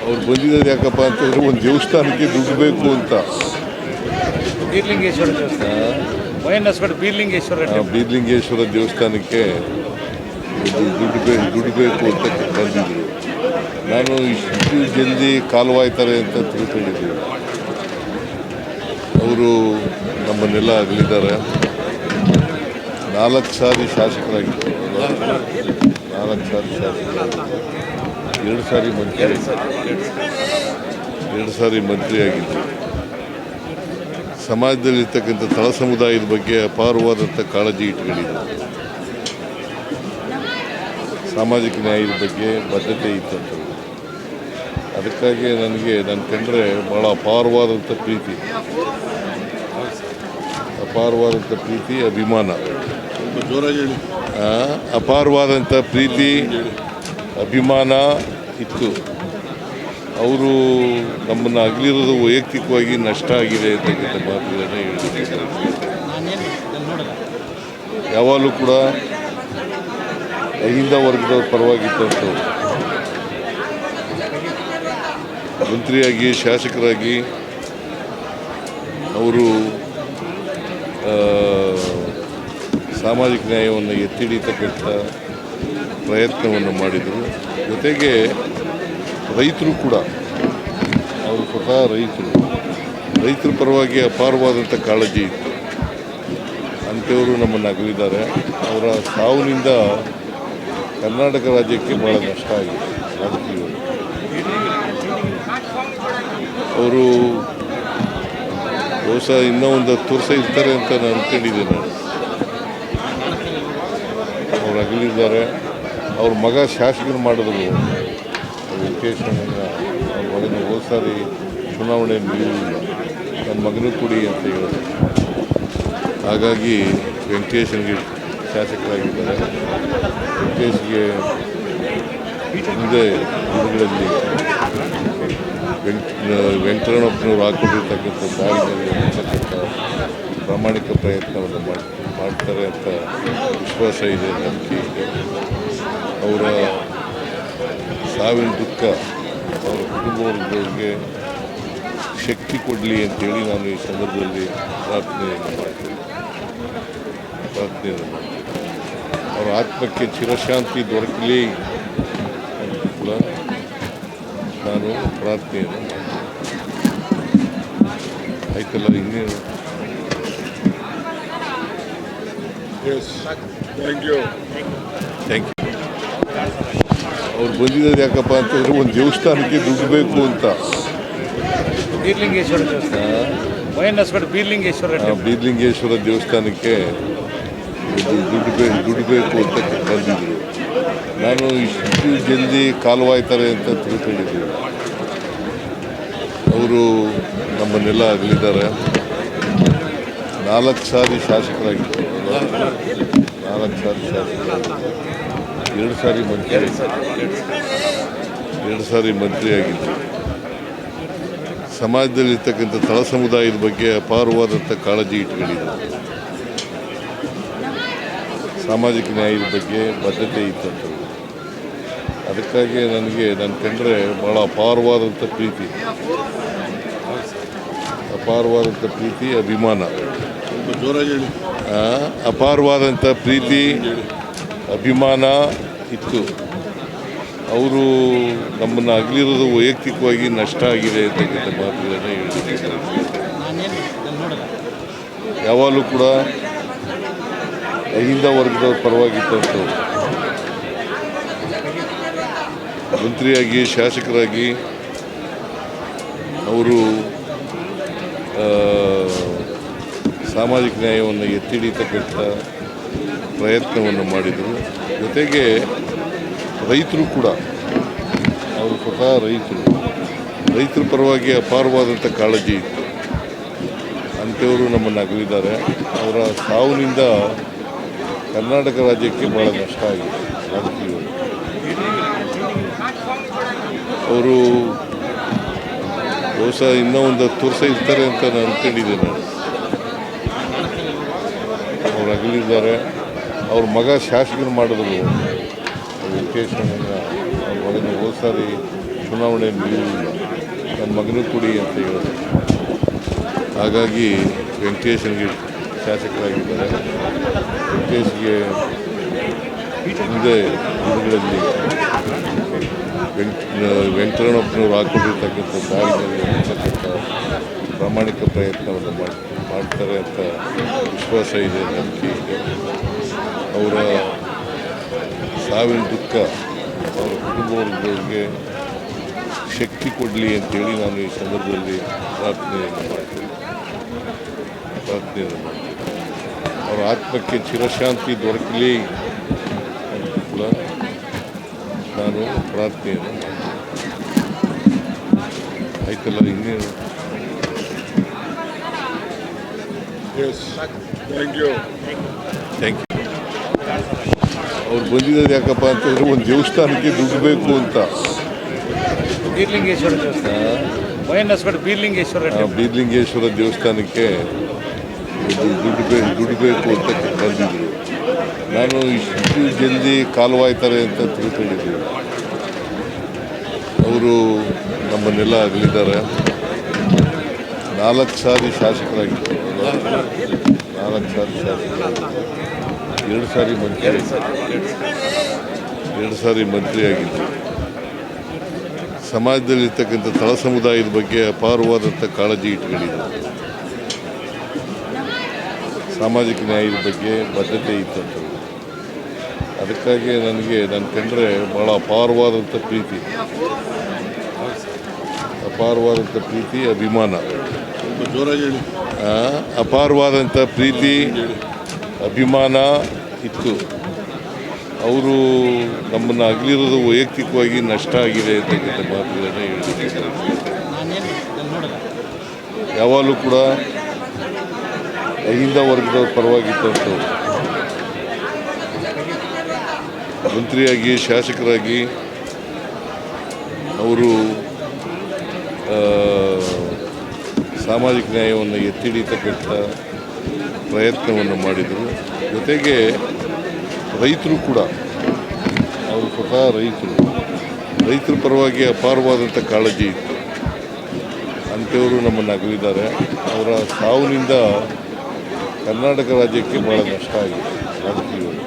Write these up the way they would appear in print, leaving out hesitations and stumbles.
ಅವ್ರು ಬಂದಿರೋದು ಯಾಕಪ್ಪ ಅಂತಂದರೆ ಒಂದು ದೇವಸ್ಥಾನಕ್ಕೆ ದುಡ್ಡು ಬೇಕು ಅಂತ. ಬೀರ್ಲಿಂಗೇಶ್ವರ ದೇವಸ್ಥಾನ, ಬೀರ್ಲಿಂಗೇಶ್ವರ ದೇವಸ್ಥಾನಕ್ಕೆ ದುಡ್ಡು ಬೇಕು ಅಂತ ಬಂದಿದ್ರು. ನಾನು ಇಷ್ಟು ಜಲ್ದಿ ಕಾಲವಾಯ್ತಾರೆ ಅಂತ ತಿಳ್ಕೊಂಡಿದ್ದೀನಿ. ಅವರು ನಮ್ಮನ್ನೆಲ್ಲ ಅಗಲಿದ್ದಾರೆ. 4 ಸಾರಿ ಶಾಸಕರಾಗಿದ್ದರು, 4 ಸಾರಿ ಶಾಸಕರಾಗಿದ್ದರು, 2 ಸಾರಿ ಮಂತ್ರಿಯಾಗಿದ್ದರು. ಸಮಾಜದಲ್ಲಿರ್ತಕ್ಕಂಥ ತಳ ಸಮುದಾಯದ ಬಗ್ಗೆ ಅಪಾರವಾದಂಥ ಕಾಳಜಿ ಇಟ್ಕೊಂಡಿದ್ದರು. ಸಾಮಾಜಿಕ ನ್ಯಾಯದ ಬಗ್ಗೆ ಬದ್ಧತೆ ಇತ್ತಂತ. ಅದಕ್ಕಾಗಿ ನನ್ನ ಕಂಡ್ರೆ ಭಾಳ ಅಪಾರವಾದಂಥ ಪ್ರೀತಿ ಅಭಿಮಾನ, ಅಪಾರವಾದಂಥ ಪ್ರೀತಿ ಅಭಿಮಾನ ಇತ್ತು. ಅವರು ನಮ್ಮನ್ನು ಅಗಲಿರೋದು ವೈಯಕ್ತಿಕವಾಗಿ ನಷ್ಟ ಆಗಿದೆ ಅಂತಕ್ಕಂಥ ಮಾತುಗಳನ್ನು ಹೇಳಿದ್ದಾರೆ. ಯಾವಾಗಲೂ ಕೂಡ ಅಹಿಂದ ವರ್ಗದವ್ರ ಪರವಾಗಿದ್ದಂಥವ್ರು, ಮಂತ್ರಿಯಾಗಿ ಶಾಸಕರಾಗಿ ಅವರು ಸಾಮಾಜಿಕ ನ್ಯಾಯವನ್ನು ಎತ್ತಿ ಹಿಡಿತಕ್ಕಂಥ ಪ್ರಯತ್ನವನ್ನು ಮಾಡಿದರು. ಜೊತೆಗೆ ರೈತರು ಕೂಡ, ಅವರು ಸ್ವತಃ ರೈತರ ಪರವಾಗಿ ಅಪಾರವಾದಂಥ ಕಾಳಜಿ ಇತ್ತು. ಅಂಥವರು ನಮ್ಮನ್ನು ಅಗಲಿದ್ದಾರೆ. ಅವರ ಸಾವಿನಿಂದ ಕರ್ನಾಟಕ ರಾಜ್ಯಕ್ಕೆ ಭಾಳ ನಷ್ಟ ಆಗಿದೆ. ರಾಜಕೀಯವಾಗಿ ಅವರು ಬಹುಶಃ ಇನ್ನೂ ಒಂದು 10 ವರ್ಷ ಇರ್ತಾರೆ ಅಂತ ನಾನು ಅಂದ್ಕೊಂಡಿದ್ದೇನೆ. ಅವ್ರು ಅಗಲಿದ್ದಾರೆ. ಅವ್ರ ಮಗ ಶಾಸಕರು ಮಾಡಿದ್ರು, ವೆಂಕಟೇಶ್ವರನ ಅವ್ರ ಮಗನ ಹೋದ ಸಾರಿ ಚುನಾವಣೆ ನಿಲ್ಲಿಲ್ಲ, ನನ್ನ ಮಗನೂ ಕೊಡಿ ಅಂತ ಹೇಳಿದ್ರು. ಹಾಗಾಗಿ ವೆಂಕಟೇಶನಿಗೆ ಶಾಸಕರಾಗಿದ್ದಾರೆ. ವೆಂಕಟೇಶ್ಗೆ ಮುಂದೆ ದಿನಗಳಲ್ಲಿ ವೆಂಕಟರಮಣಪ್ಪನವರು ಹಾಕೊಂಡಿರ್ತಕ್ಕಂಥ ದಾರಿಯಲ್ಲಿ ಪ್ರಾಮಾಣಿಕ ಪ್ರಯತ್ನವನ್ನು ಮಾಡ್ತಾರೆ ಅಂತ ವಿಶ್ವಾಸ ಇದೆ, ನಂಬಿಕೆ ಇದೆ. ಅವರ ಸಾವಿನ ದುಃಖ ಅವರ ಕುಟುಂಬವರ್ಗಗಳಿಗೆ ಶಕ್ತಿ ಕೊಡಲಿ ಅಂತೇಳಿ ನಾನು ಈ ಸಂದರ್ಭದಲ್ಲಿ ಪ್ರಾರ್ಥನೆಯನ್ನು ಮಾಡ್ತೀನಿ. ಅವರ ಆತ್ಮಕ್ಕೆ ಚಿರಶಾಂತಿ ದೊರಕಲಿ ಅಂತ ಕೂಡ ನಾನು ಪ್ರಾರ್ಥನೆಯನ್ನು ಮಾಡ್ತೀನಿ. ಆಯ್ತಲ್ಲ, ಇನ್ನೇನು? Thank you. ಅವ್ರು ಬಂದಿರೋದು ಯಾಕಪ್ಪ ಅಂತಂದರೆ ಒಂದು ದೇವಸ್ಥಾನಕ್ಕೆ ದುಡ್ಡು ಬೇಕು ಅಂತ. ಬೀರ್ಲಿಂಗೇಶ್ವರ ದೇವಸ್ಥಾನ, ಬೀರ್ಲಿಂಗೇಶ್ವರ ದೇವಸ್ಥಾನಕ್ಕೆ ದುಡ್ಡು ಬೇಕು ಅಂತ ಬಂದಿದ್ರು. ನಾನು ಇಷ್ಟು ಜಲ್ದಿ ಕಾಲವಾಯ್ತಾರೆ ಅಂತ ತಿಳ್ಕೊಂಡಿದ್ದೀನಿ. ಅವರು ನಮ್ಮನ್ನೆಲ್ಲ ಅಗಲಿದ್ದಾರೆ. 4 ಸಾರಿ ಶಾಸಕರಾಗಿದ್ದರು, 4 ಸಾರಿ ಶಾಸಕರಾಗಿದ್ದರು, 2 ಸಾರಿ ಮಂತ್ರಿಯಾಗಿದ್ದರು. ಸಮಾಜದಲ್ಲಿರ್ತಕ್ಕಂಥ ತಳ ಸಮುದಾಯದ ಬಗ್ಗೆ ಅಪಾರವಾದಂಥ ಕಾಳಜಿ ಇಟ್ಕೊಂಡಿದ್ದರು. ಸಾಮಾಜಿಕ ನ್ಯಾಯದ ಬಗ್ಗೆ ಬದ್ಧತೆ ಇತ್ತಂತ. ಅದಕ್ಕಾಗಿ ನನ್ನ ಕಂಡ್ರೆ ಭಾಳ ಅಪಾರವಾದಂಥ ಪ್ರೀತಿ ಅಭಿಮಾನ, ಅಪಾರವಾದಂಥ ಪ್ರೀತಿ ಅಭಿಮಾನ ಇತ್ತು. ಅವರು ನಮ್ಮನ್ನು ಅಗಲಿರೋದು ವೈಯಕ್ತಿಕವಾಗಿ ನಷ್ಟ ಆಗಿದೆ ಅಂತಕ್ಕಂಥ ಮಾತುಗಳನ್ನು ಹೇಳಿದ್ದಾರೆ. ಯಾವಾಗಲೂ ಕೂಡ ಅಹಿಂದ ವರ್ಗದವ್ರ ಪರವಾಗಿದ್ದಂಥವ್ರು, ಮಂತ್ರಿಯಾಗಿ ಶಾಸಕರಾಗಿ ಅವರು ಸಾಮಾಜಿಕ ನ್ಯಾಯವನ್ನು ಎತ್ತಿ ಹಿಡಿತಕ್ಕಂಥ ಪ್ರಯತ್ನವನ್ನು ಮಾಡಿದರು. ಜೊತೆಗೆ ರೈತರು ಕೂಡ, ಅವರು ಸ್ವತಃ ರೈತರ ಪರವಾಗಿ ಅಪಾರವಾದಂಥ ಕಾಳಜಿ ಇತ್ತು. ಅಂಥವರು ನಮ್ಮನ್ನು ಅಗಲಿದ್ದಾರೆ. ಅವರ ಸಾವಿನಿಂದ ಕರ್ನಾಟಕ ರಾಜ್ಯಕ್ಕೆ ಭಾಳ ನಷ್ಟ ಆಗಿದೆ. ರಾಜಕೀಯವಾಗಿ ಅವರು ಬಹುಶಃ ಇನ್ನೂ ಒಂದು 10 ವರ್ಷ ಇರ್ತಾರೆ ಅಂತ ನಾನು ಅಂದ್ಕೊಂಡಿದ್ದೇನೆ. ಅವ್ರು ಅಗಲಿದ್ದಾರೆ. ಅವ್ರ ಮಗ ಶಾಸಕರು ಮಾಡಿದ್ರು, ವೆಂಕಟೇಶ್ವರನ ಅವ್ರ ಮಗನ ಹೋದ ಸಾರಿ ಚುನಾವಣೆ ನಿಲ್ಲಲಿಲ್ಲ, ನನ್ನ ಮಗನೂ ಕೊಡಿ ಅಂತ ಹೇಳಿದ್ರು. ಹಾಗಾಗಿ ವೆಂಕಟೇಶನಿಗೆ ಶಾಸಕರಾಗಿದ್ದಾರೆ. ವೆಂಕಟೇಶ್ಗೆ ಮುಂದೆ ದಿನಗಳಲ್ಲಿ ವೆಂಕಟರಮಣಪ್ಪನವರು ಹಾಕೊಂಡಿರ್ತಕ್ಕಂಥ ದಾರಿಯಲ್ಲಿ ಇರ್ತಕ್ಕಂಥ ಪ್ರಾಮಾಣಿಕ ಪ್ರಯತ್ನವನ್ನು ಮಾಡ್ತಾರೆ ಅಂತ ವಿಶ್ವಾಸ ಇದೆ, ನಂಬಿಕೆ ಇದೆ. ಅವರ ಸಾವಿನ ದುಃಖ ಅವರ ಕುಟುಂಬವರ್ಗಗಳಿಗೆ ಶಕ್ತಿ ಕೊಡಲಿ ಅಂತೇಳಿ ನಾನು ಈ ಸಂದರ್ಭದಲ್ಲಿ ಪ್ರಾರ್ಥನೆಯನ್ನು ಮಾಡ್ತೀನಿ. ಅವರ ಆತ್ಮಕ್ಕೆ ಚಿರಶಾಂತಿ ದೊರಕಲಿ ಅಂತ ಕೂಡ ನಾನು ಪ್ರಾರ್ಥನೆಯನ್ನು ಮಾಡ್ತೀನಿ. ಆಯ್ತಲ್ಲ, ಇನ್ನೇನು? Thank you. ಅವ್ರು ಬಂದಿರೋದು ಯಾಕಪ್ಪ ಅಂತಂದರೆ ಒಂದು ದೇವಸ್ಥಾನಕ್ಕೆ ದುಡ್ಡು ಬೇಕು ಅಂತ. ಬೀರ್ಲಿಂಗೇಶ್ವರ ಬೀರ್ಲಿಂಗೇಶ್ವರ ದೇವಸ್ಥಾನಕ್ಕೆ ದುಡ್ಡು ಬೇಕು ಅಂತ ಬಂದಿದ್ರು. ನಾನು ಇಷ್ಟು ಜಲ್ದಿ ಕಾಲವಾಯ್ತಾರೆ ಅಂತ ತಿಳ್ಕೊಂಡಿದ್ದೆ. ಅವರು ನಮ್ಮನ್ನೆಲ್ಲ ಅಗಲಿದ್ದಾರೆ. 4 ಸಾರಿ ಶಾಸಕರಾಗಿದ್ದರು, 4 ಸಾರಿ ಶಾಸಕರಾಗಿದ್ದರು, 2 ಸಾರಿ ಮಂತ್ರಿಯಾಗಿದ್ದರು. ಸಮಾಜದಲ್ಲಿರ್ತಕ್ಕಂಥ ತಳ ಸಮುದಾಯದ ಬಗ್ಗೆ ಅಪಾರವಾದಂಥ ಕಾಳಜಿ ಇಟ್ಕೊಂಡಿದ್ದರು. ಸಾಮಾಜಿಕ ನ್ಯಾಯದ ಬಗ್ಗೆ ಬದ್ಧತೆ ಇತ್ತಂತ. ಅದಕ್ಕಾಗಿ ನನಗೆ ನನ್ನ ಕಂಡ್ರೆ ಭಾಳ ಅಪಾರವಾದಂಥ ಪ್ರೀತಿ ಅಭಿಮಾನ, ಅಪಾರವಾದಂಥ ಪ್ರೀತಿ ಅಭಿಮಾನ ಇತ್ತು. ಅವರು ನಮ್ಮನ್ನು ಅಗಲಿರೋದು ವೈಯಕ್ತಿಕವಾಗಿ ನಷ್ಟ ಆಗಿದೆ ಅಂತಕ್ಕಂಥ ಮಾತುಗಳನ್ನು ಹೇಳಿದ್ದಾರೆ. ಯಾವಾಗಲೂ ಕೂಡ ಅಹಿಂದ ವರ್ಗದವ್ರ ಪರವಾಗಿದ್ದಂಥವ್ರು, ಮಂತ್ರಿಯಾಗಿ ಶಾಸಕರಾಗಿ ಅವರು ಸಾಮಾಜಿಕ ನ್ಯಾಯವನ್ನು ಎತ್ತಿ ಹಿಡಿತಕ್ಕಂಥ ಪ್ರಯತ್ನವನ್ನು ಮಾಡಿದರು. ಜೊತೆಗೆ ರೈತರು ಕೂಡ, ಅವರು ಸ್ವತಃ ರೈತರ ಪರವಾಗಿ ಅಪಾರವಾದಂಥ ಕಾಳಜಿ ಇತ್ತು. ಅಂಥವರು ನಮ್ಮನ್ನು ಅಗಲಿದ್ದಾರೆ. ಅವರ ಸಾವಿನಿಂದ ಕರ್ನಾಟಕ ರಾಜ್ಯಕ್ಕೆ ಭಾಳ ನಷ್ಟ ಆಗಿದೆ. ರಾಜಕೀಯವಾಗಿ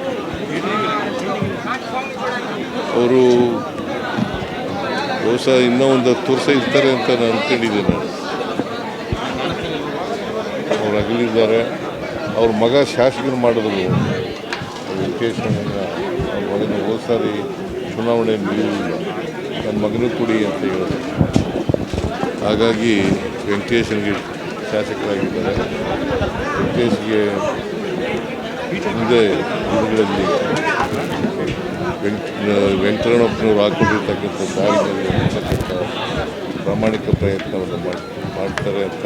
ಅವರು ಬಹುಶಃ ಇನ್ನೂ ಒಂದು 10 ವರ್ಷ ಇರ್ತಾರೆ ಅಂತ ನಾನು ಅಂದ್ಕೊಂಡಿದ್ದೆ. ಅವ್ರು ಅಗಲಿದ್ದಾರೆ. ಅವ್ರ ಮಗ ಶಾಸಕರು ಮಾಡಿದ್ರು. ವೆಂಕಟೇಶನನ್ನ ಅವ್ರ ಮಗನ ಹೋದ ಸಾರಿ ಚುನಾವಣೆ ನಿಲ್ಲಲಿಲ್ಲ, ನನ್ನ ಮಗನೂ ಕೊಡಿ ಅಂತ ಹೇಳಿದ್ರು. ಹಾಗಾಗಿ ವೆಂಕಟೇಶನಿಗೆ ಶಾಸಕರಾಗಿದ್ದಾರೆ. ವೆಂಕಟೇಶ್ಗೆ ಮುಂದೆ ದಿನಗಳಲ್ಲಿ ವೆಂಕಟರಮಣಪ್ಪನವರು ಹಾಕೊಂಡಿರ್ತಕ್ಕಂಥ ದಾರಿಯಲ್ಲಿ ಇರ್ತಕ್ಕಂಥ ಪ್ರಾಮಾಣಿಕ ಪ್ರಯತ್ನವನ್ನು ಮಾಡ್ತಾರೆ ಅಂತ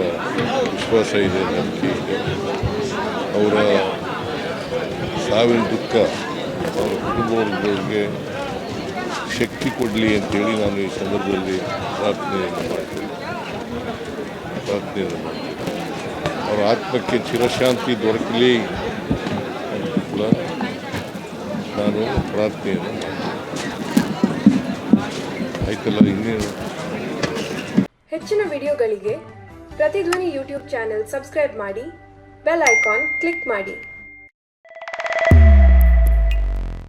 ವಿಶ್ವಾಸ ಇದೆ, ನಂಬಿಕೆ ಇದೆ. ಅವರ ಸಾವಿನ ದುಃಖ ಅವರ ಕುಟುಂಬವರ್ಗಗಳಿಗೆ ಶಕ್ತಿ ಕೊಡಲಿ ಅಂತೇಳಿ ನಾನು ಈ ಸಂದರ್ಭದಲ್ಲಿ ಪ್ರಾರ್ಥನೆಯನ್ನು ಮಾಡ್ತೀನಿ. ಅವರ ಆತ್ಮಕ್ಕೆ ಚಿರಶಾಂತಿ ದೊರಕಲಿ ಅಂತ ಕೂಡ ನಾನು ಪ್ರಾರ್ಥನೆಯನ್ನು ಮಾಡ್ತೀನಿ. ಆಯ್ತಲ್ಲ, ಇನ್ನೇನು? ಹೆಚ್ಚಿನ ವಿಡಿಯೋಗಳಿಗೆ ಪ್ರತಿಧ್ವನಿ ಯೂಟ್ಯೂಬ್ ಚಾನೆಲ್ ಸಬ್ಸ್ಕ್ರೈಬ್ ಮಾಡಿ, ಬೆಲ್ ಐಕಾನ್ ಕ್ಲಿಕ್ ಮಾಡಿ.